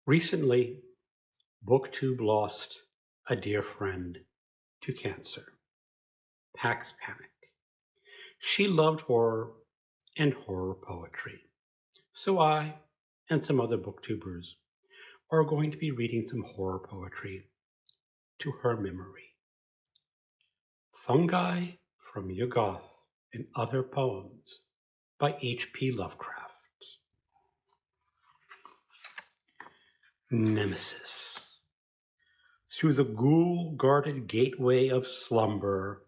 Recently, BookTube lost a dear friend to cancer, PaxPanic. She loved horror and horror poetry, so I and some other booktubers are going to be reading some horror poetry to her memory. Fungi from Yuggoth and Other Poems by H.P. Lovecraft. Nemesis. Through the ghoul-guarded gateway of slumber,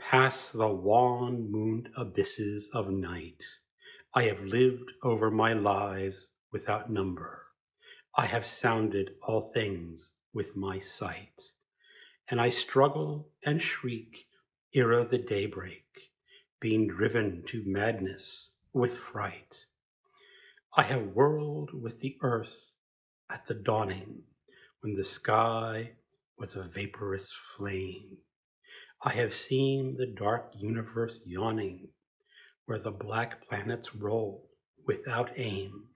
past the wan-mooned abysses of night, I have lived over my lives without number. I have sounded all things with my sight, and I struggle and shriek ere the daybreak, being driven to madness with fright. I have whirled with the earth at the dawning, when the sky was a vaporous flame. I have seen the dark universe yawning, where the black planets roll without aim,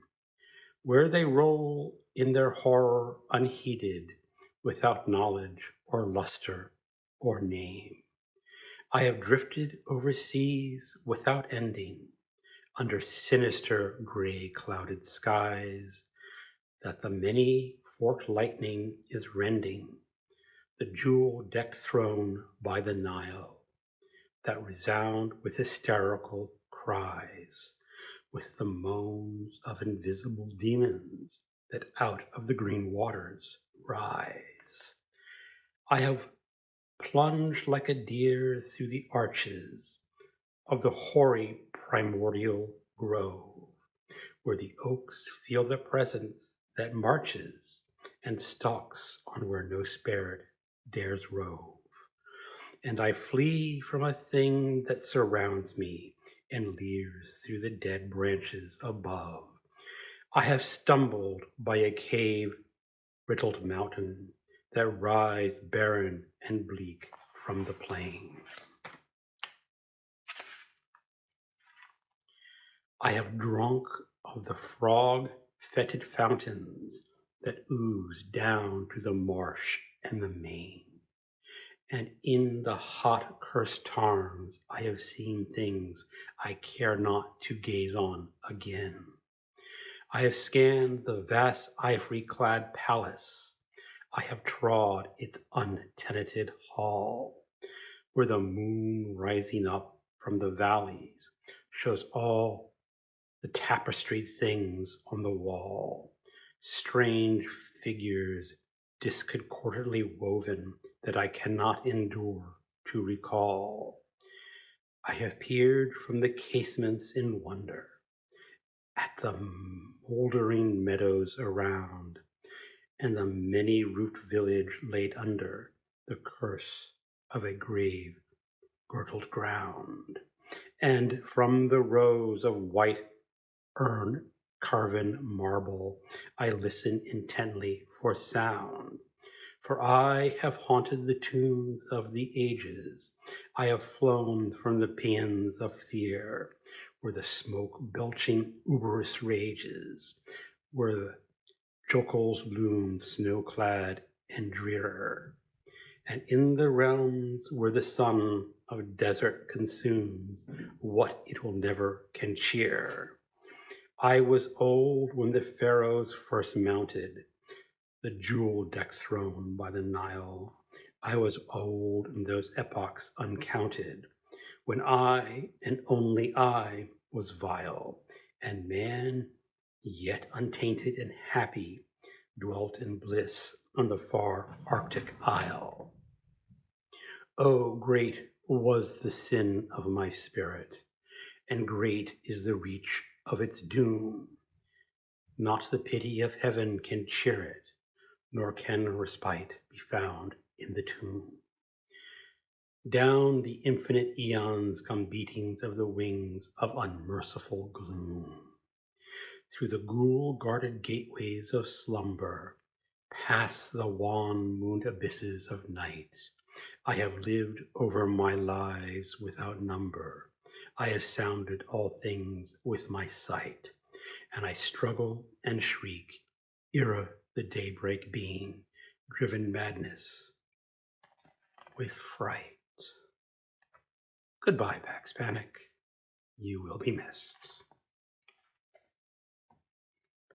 where they roll in their horror unheeded, without knowledge or luster or name. I have drifted over seas without ending, under sinister gray clouded skies, that the many-forked lightning is rending, the jewel-decked throne by the Nile, that resound with hysterical cries, with the moans of invisible demons that out of the green waters rise. I have plunged like a deer through the arches of the hoary primordial grove, where the oaks feel the presence that marches and stalks on where no spirit dares rove. And I flee from a thing that surrounds me and leers through the dead branches above. I have stumbled by a cave-riddled mountain that rise barren and bleak from the plain. I have drunk of the frog-fetid fountains that ooze down to the marsh and the main. And in the hot cursed tarns I have seen things I care not to gaze on again. I have scanned the vast ivory-clad palace. I have trod its untenanted hall, where the moon rising up from the valleys shows all the tapestried things on the wall, strange figures discordantly woven that I cannot endure to recall. I have peered from the casements in wonder at the mouldering meadows around, and the many-roofed village laid under the curse of a grave girdled ground. And from the rows of white urn-carven marble I listen intently for sound. For I have haunted the tombs of the ages. I have flown from the paeans of fear, where the smoke-belching Uberus rages, where the jocals bloom snow-clad and drear, and in the realms where the sun of desert consumes what it will never can cheer. I was old when the pharaohs first mounted the jewel-decked throne by the Nile. I was old in those epochs uncounted, when I, and only I, was vile, and man, yet untainted and happy, dwelt in bliss on the far Arctic isle. Oh, great was the sin of my spirit, and great is the reach of its doom. Not the pity of heaven can cheer it, nor can respite be found in the tomb. Down the infinite eons come beatings of the wings of unmerciful gloom. Through the ghoul-guarded gateways of slumber, past the wan-mooned abysses of night, I have lived over my lives without number. I have sounded all things with my sight, and I struggle and shriek ere the daybreak being, driven madness with fright. Goodbye, PaxPanic. You will be missed.